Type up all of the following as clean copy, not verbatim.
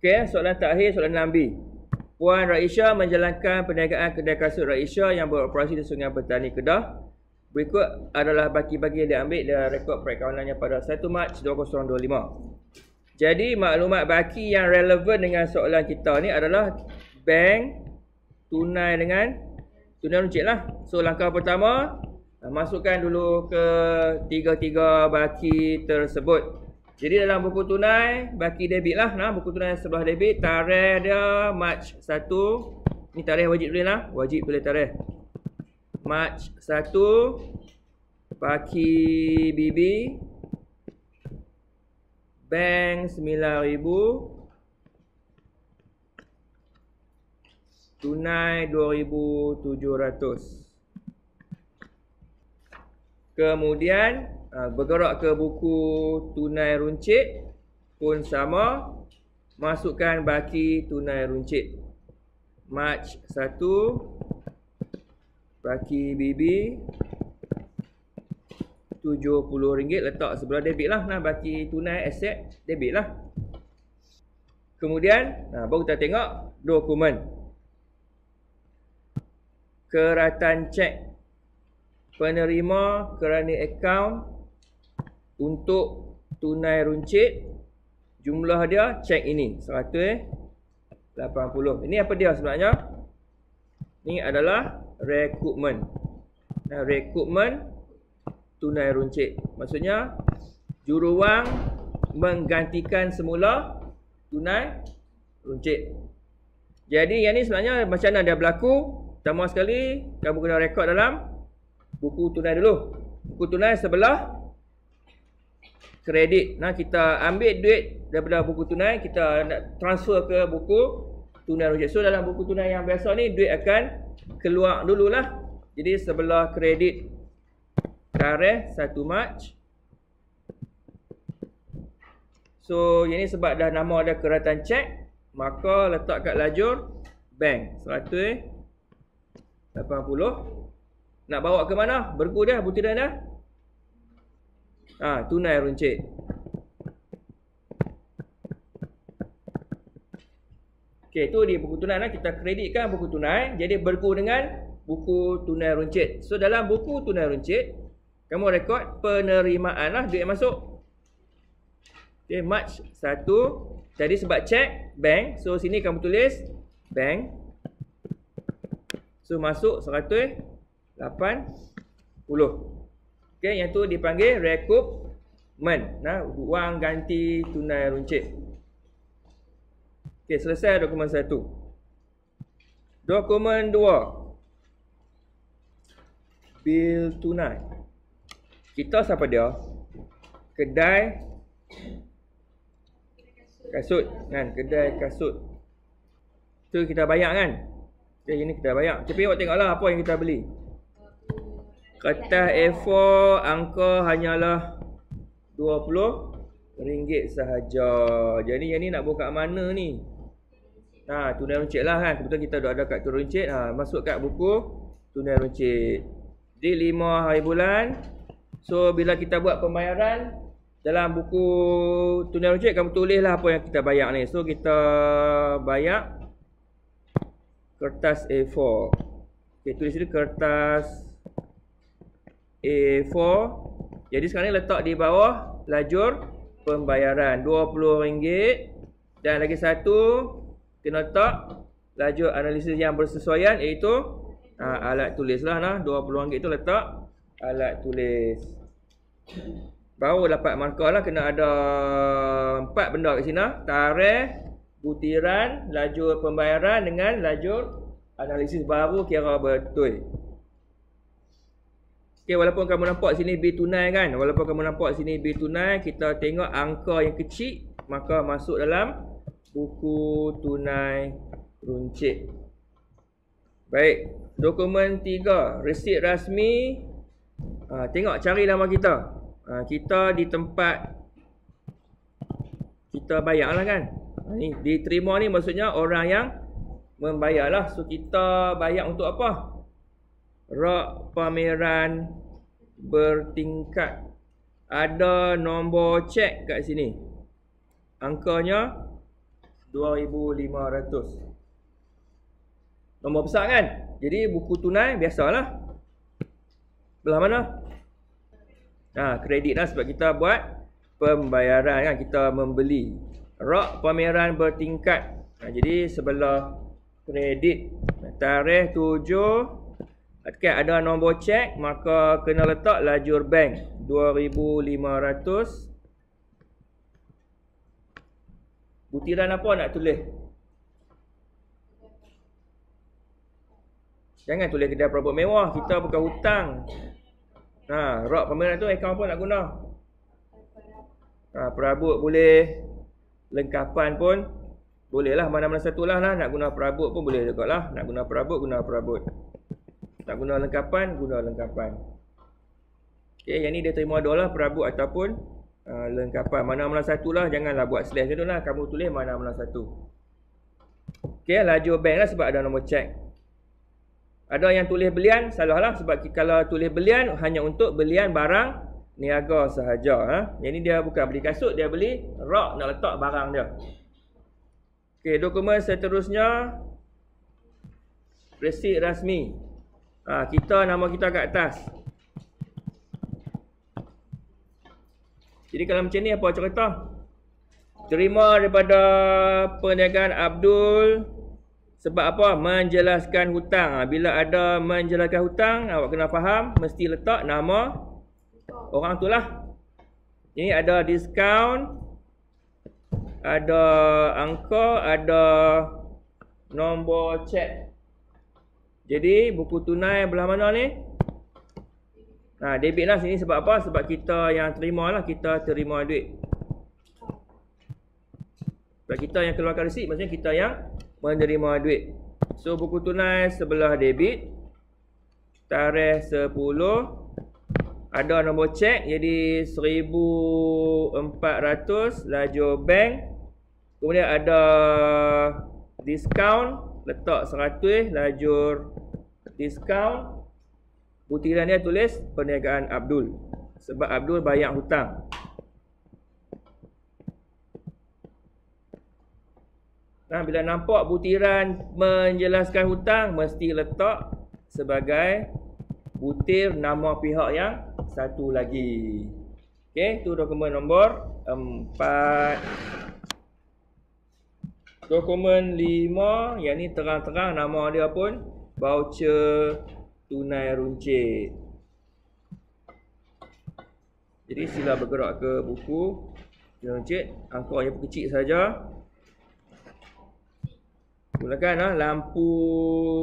Okey, soalan terakhir, soalan 6B. Puan Raisya menjalankan perniagaan kedai kasut Raisya yang beroperasi di Sungai Petani Kedah. Berikut adalah baki-baki yang diambil dari rekod perakawanannya pada 1 Mac 2025. Jadi maklumat baki yang relevan dengan soalan kita ni adalah bank, tunai dengan tunai runcit lah. So langkah pertama, masukkan dulu ke tiga-tiga baki tersebut. Jadi dalam buku tunai, baki debit lah. Buku tunai sebelah debit, tarikh dia Mac 1. Ni tarikh wajib tulis lah. Wajib tulis tarikh. Mac 1, baki BB, bank 9,000, tunai 2,700. Kemudian bergerak ke buku tunai runcit pun sama, masukkan baki tunai runcit. Mac 1, baki BB RM70, letak sebelah debit lah. Baki tunai aset debit lah. Kemudian baru kita tengok dokumen. Keratan cek penerima kerana akaun untuk tunai runcit. Jumlah dia cek ini 180. Ini apa dia sebenarnya? Ini adalah recoupment. Recoupment tunai runcit. Maksudnya juruwang menggantikan semula tunai runcit. Jadi yang ni sebenarnya macam mana dia berlaku? Pertama sekali kamu kena rekod dalam buku tunai dulu. Buku tunai sebelah kredit. Kita ambil duit daripada buku tunai, kita nak transfer ke buku tunai runcit. So dalam buku tunai yang biasa ni, duit akan keluar dululah. Jadi sebelah kredit, tarikh 1 Mac. So yang ni sebab dah nama ada keratan cek, maka letak kat lajur bank 180. Nak bawa ke mana? Bergu dah, butiran dah. Tunai runcit. Okey, tu di buku tunai lah. Kita kreditkan buku tunai. Jadi bergu dengan buku tunai runcit. So dalam buku tunai runcit, kamu rekod penerimaan lah, duit masuk. Okey, Mac 1. Jadi sebab cek bank, so sini kamu tulis bank. So masuk 180. Okey, yang tu dipanggil recoupment. Wang ganti tunai runcit. Okey, selesai dokumen 1. Dokumen 2. Bil tunai. Kita siapa dia? Kedai kasut kan, kedai kasut. Tu kita bayar kan? Okay, ini kita bayar. Tapi awak tengoklah apa yang kita beli. Kertas A4 angka hanyalah RM20 sahaja. Jadi yang ni nak buka mana ni? Tunai runcit lah kan. Kebetulan kita dah ada kat tunai runcit. Masuk kat buku tunai runcit. Jadi 5 hari bulan. So bila kita buat pembayaran dalam buku tunai runcit, kamu tulislah apa yang kita bayar ni. So kita bayar kertas A4. Okay, tulis dulu kertas A4. Jadi sekarang ni letak di bawah lajur pembayaran RM20. Dan lagi satu, kena letak lajur analisis yang bersesuaian, iaitu alat tulis lah. RM20 tu letak alat tulis. Baru dapat markah lah. Kena ada 4 benda kat sini. Tarikh, butiran, lajur pembayaran dengan lajur analisis, baru kira betul. Okay, walaupun kamu nampak sini bil tunai kan, walaupun kamu nampak sini bil tunai, kita tengok angka yang kecil, maka masuk dalam buku tunai runcit. Baik, dokumen 3, resit rasmi. Tengok, cari nama kita. Kita di tempat kita bayar lah kan. Ni diterima ni maksudnya orang yang membayar lah. So kita bayar untuk apa? Rak pameran bertingkat. Ada nombor cek kat sini. Angkanya 2,500. Nombor besar kan? Jadi buku tunai biasalah. Belah mana? Kredit lah sebab kita buat pembayaran kan, kita membeli. ROC pameran bertingkat. Jadi sebelah kredit tarikh 7 ada nombor cek, maka kena letak lajur bank 2,500. Butiran apa nak tulis? Jangan tulis kedai perabot mewah, kita bukan hutang. ROC pameran tu akaun apa nak guna? Perabot boleh, lengkapan pun boleh lah, mana-mana satu lah. Nak guna perabot pun boleh juga lah. Nak guna perabot, guna perabot. Nak guna lengkapan, guna lengkapan. Okay, yang ni dia terima $, perabot ataupun lengkapan. Mana-mana satu lah, janganlah buat slash macam tu lah. Kamu tulis mana-mana satu. Okay, lajur bank lah sebab ada nombor cek. Ada yang tulis belian, salah lah. Sebab kalau tulis belian, hanya untuk belian barang niaga sahaja. Yang ni dia bukan beli kasut, dia beli ROC, nak letak barang dia. Okey, dokumen seterusnya resit rasmi. Kita nama kita kat atas. Jadi kalau macam ni apa cerita? Terima daripada perniagaan Abdul. Sebab apa? Menjelaskan hutang. Bila ada menjelaskan hutang, awak kena faham, mesti letak nama orang tu lah. Ini ada diskaun, ada angka, ada nombor cek. Jadi buku tunai belah mana ni? Debit lah sini. Sebab apa? Sebab kita yang terima lah, kita terima duit. Sebab kita yang keluarkan resit, maksudnya kita yang menerima duit. So buku tunai sebelah debit, tarikh 10, ada nombor cek, jadi 1,400, lajur bank. Kemudian ada diskaun, letak 100, lajur diskaun. Butiran dia tulis perniagaan Abdul. Sebab Abdul bayar hutang. Bila nampak butiran menjelaskan hutang, mesti letak sebagai butir nama pihak yang satu lagi. Okey, tu dokumen nombor 4. Dokumen 5, yang ni terang-terang nama dia pun voucher tunai runcit. Jadi sila bergerak ke buku runcit, angkanya pun kecil saja. Mulakan lampu,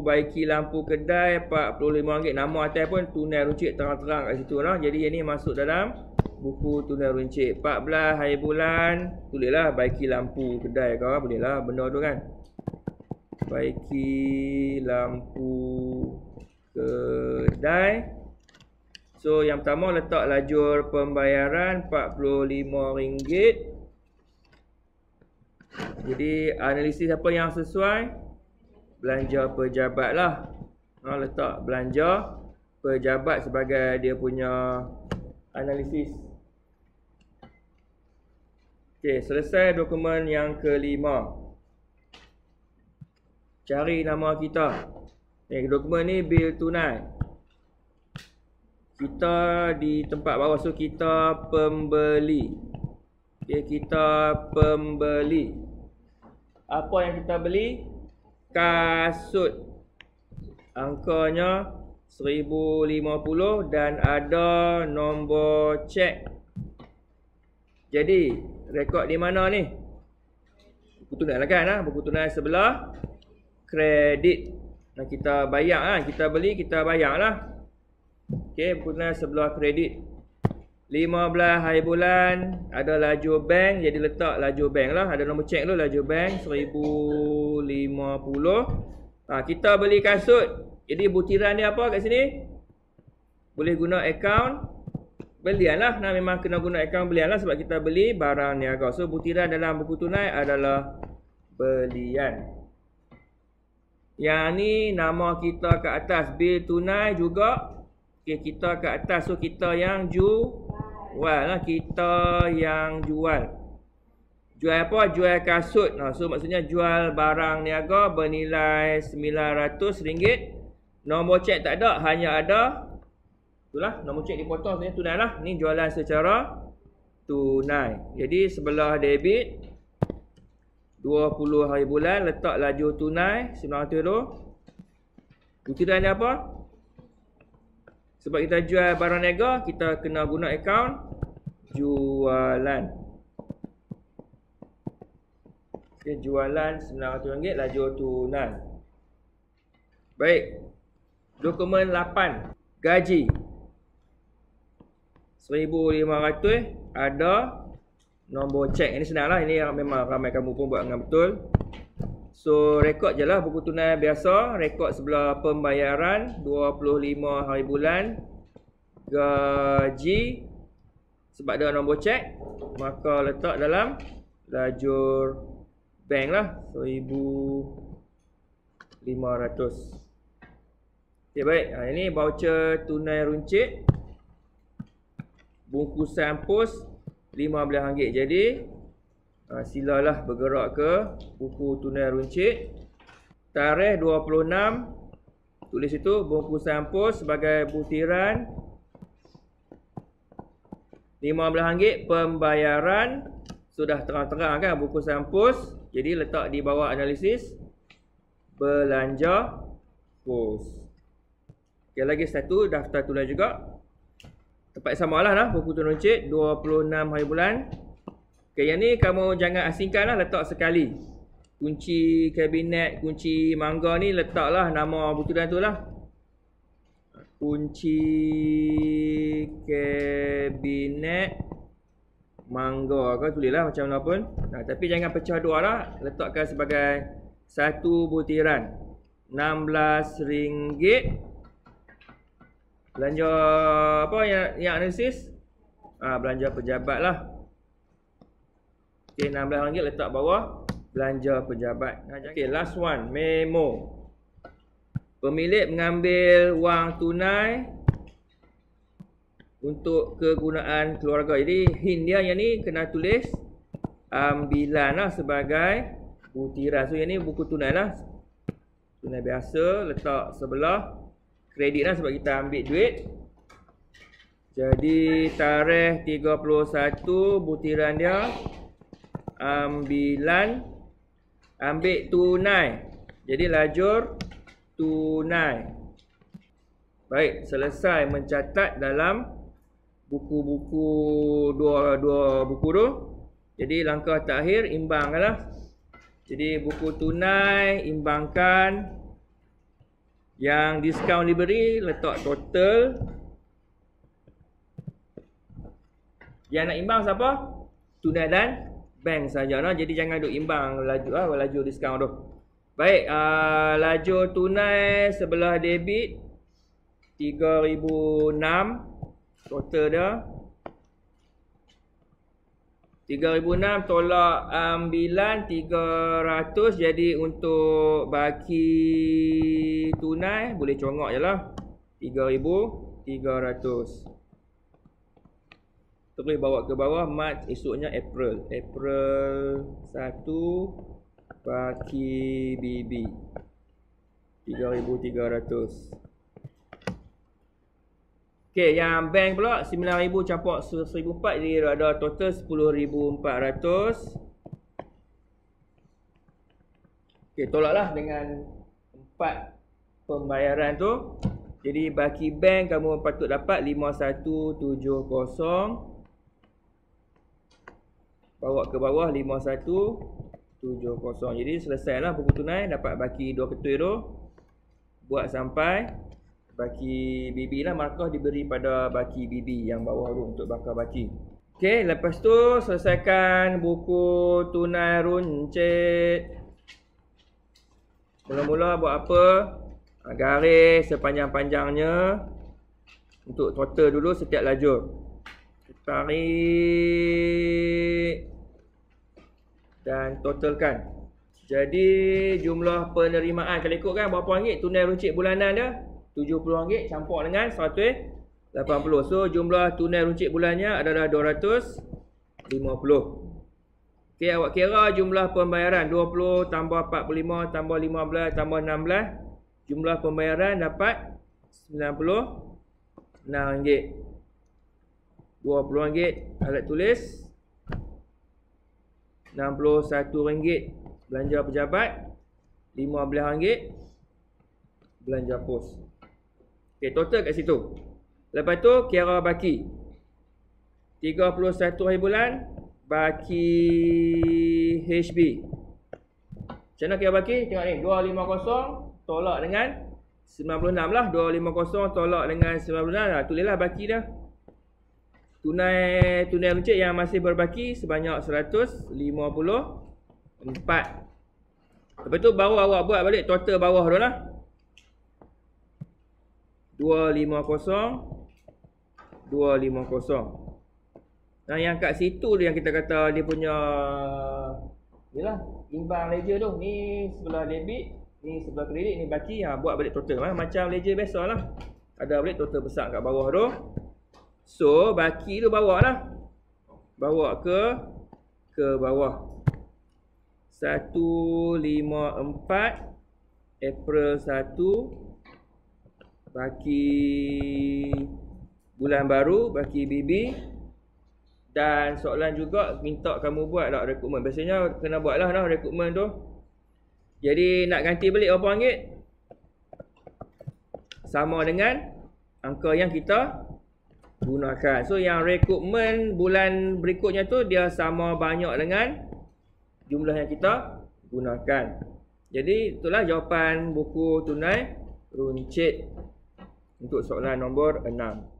baiki lampu kedai RM45. Nama atas pun tunai runcit terang-terang kat situ lah. Jadi ini masuk dalam buku tunai runcit. 14 hari bulan, tulislah baiki lampu kedai kau, boleh lah benda tu kan. Baiki lampu kedai. So yang pertama letak lajur pembayaran RM45. Jadi analisis apa yang sesuai? Belanja pejabat lah. Letak belanja pejabat sebagai dia punya analisis. Okey, selesai dokumen yang kelima. Cari nama kita. Dokumen ni bil tunai. Kita di tempat bawah, so kita pembeli. Okey, kita pembeli. Apa yang kita beli? Kasut. Angkanya 1,050 dan ada nombor cek. Jadi, rekod di mana ni? Buku tunai lah kan? Buku tunai sebelah kredit. Kita bayar lah. Kita beli, kita bayar lah. Okey, buku tunai sebelah kredit. 15 hari bulan, ada lajur bank, jadi letak lajur bank lah. Ada nombor cek dulu, lajur bank 1,050. Kita beli kasut. Jadi butiran dia apa kat sini? Boleh guna akaun belian lah. Memang kena guna akaun belian lah sebab kita beli barang niaga. So butiran dalam buku tunai adalah belian. Yang ni nama kita kat atas, bil tunai juga. Okay, kita kat atas, so kita yang jual lah, kita yang jual. Jual apa? Jual kasut. So maksudnya jual barang niaga bernilai RM900. Nombor cek tak ada, hanya ada itulah nombor cek dipotong sebenarnya tunai lah. Ni jualan secara tunai. Jadi sebelah debit 20 hari bulan, letak lajur tunai RM900. Butiran dia apa? Sebab kita jual barang niaga, kita kena guna akaun jualan. Okay, jualan RM900 lajur tunai. Baik. Dokumen 8. Gaji RM1,500, ada nombor cek. Ini senang lah. Ini memang ramai kamu pun buat dengan betul. So rekod je lah buku tunai biasa. Rekod sebelah pembayaran 25 hari bulan. Gaji, sebab ada nombor cek, maka letak dalam lajur bank lah, RM1,500. Okay, baik. Ini voucher tunai runcit. Bungkusan pos RM15. Jadi silalah bergerak ke buku tunai runcit. Tarikh 26. Tulis itu bungkusan pos sebagai butiran RM15. Pembayaran sudah terang-terang kan, bungkusan pos. Jadi letak di bawah analisis belanja pos. Okay, lagi satu daftar tunai juga. Tempat samalah lah buku tunai runcit 26 hari bulan. Okay, yang ni kamu jangan asingkan lah, letak sekali. Kunci kabinet, kunci mangga ni letaklah nama butiran tu lah. Kunci kabinet mangga ke, tulislah macam mana pun. Tapi jangan pecah dua lah, letakkan sebagai satu butiran. RM16. Belanja apa yang analisis? Belanja pejabat lah. Okay, RM16 letak bawah belanja pejabat. Okay, last one, memo. Pemilik mengambil wang tunai untuk kegunaan keluarga. Jadi hint dia yang ni kena tulis ambilan lah sebagai butiran. So yang ni buku tunai lah. Tunai biasa, letak sebelah kredit lah sebab kita ambil duit. Jadi tarikh 31, butiran dia ambilan, ambil tunai. Jadi lajur tunai. Baik, selesai mencatat dalam buku-buku dua buku tu. Jadi langkah terakhir imbangkanlah. Jadi buku tunai imbangkan. Yang diskaun diberi, letak total. Yang nak imbang siapa? Tunai dan bank saja lah. Jadi jangan duk imbang laju diskaun tu. Baik, lajur tunai sebelah debit 3,006. Total dia 3,006 tolak ambilan 300. Jadi untuk baki tunai boleh congok je lah 3,300. Terus bawa ke bawah. Mac, esoknya April 1 baki BB 3,300. Okey, yang bank pula 9,000 campur 1,400, jadi ada total 10,400. Okey, tolaklah dengan 4 pembayaran tu. Jadi baki bank kamu patut dapat 5170. Bawa ke bawah 5170. Jadi selesailah buku tunai, dapat baki 2 ketui tu. Buat sampai baki BB lah, markah diberi pada baki BB yang bawah tu untuk bakar baki. Okey, lepas tu selesaikan buku tunai runcit. Mula-mula buat apa? Garis sepanjang-panjangnya untuk total dulu setiap lajur. Tarik dan totalkan. Jadi jumlah penerimaan kalau ikutkan berapa ringgit tunai runcit bulanan dia? RM70 campur dengan RM180. So jumlah tunai runcit bulannya adalah RM250. Okey, awak kira jumlah pembayaran 20 tambah 45 tambah 15 tambah 16. Jumlah pembayaran dapat RM96. RM20 alat tulis. RM61 belanja pejabat. RM15 belanja pos. Okey, total kat situ. Lepas tu kira baki. 31 hari bulan baki HB. Macam mana kira baki? Tengok ni, 250 tolak dengan 96 lah. 250 tolak dengan 96 lah. Tulislah baki dia. Tunai runcit yang masih berbaki sebanyak 154. Lepas tu baru awak buat balik total bawah tu lah. 250. Nah, yang kat situ tu yang kita kata dia punya yalah, imbang ledger tu. Ni sebelah debit, ni sebelah kredit, ni baki. Buat balik total macam ledger biasa lah. Ada balik total besar kat bawah tu. So baki tu bawa lah. Bawa ke bawah. 154 April 1 baki bulan baru, baki BB. Dan soalan juga minta kamu buat lah rekrutmen. Biasanya kena buat lah rekrutmen tu. Jadi nak ganti balik berapa ringgit? Sama dengan angka yang kita gunakan. So yang rekrutmen bulan berikutnya tu dia sama banyak dengan jumlah yang kita gunakan. Jadi itulah jawapan buku tunai runcit untuk soalan nombor 6.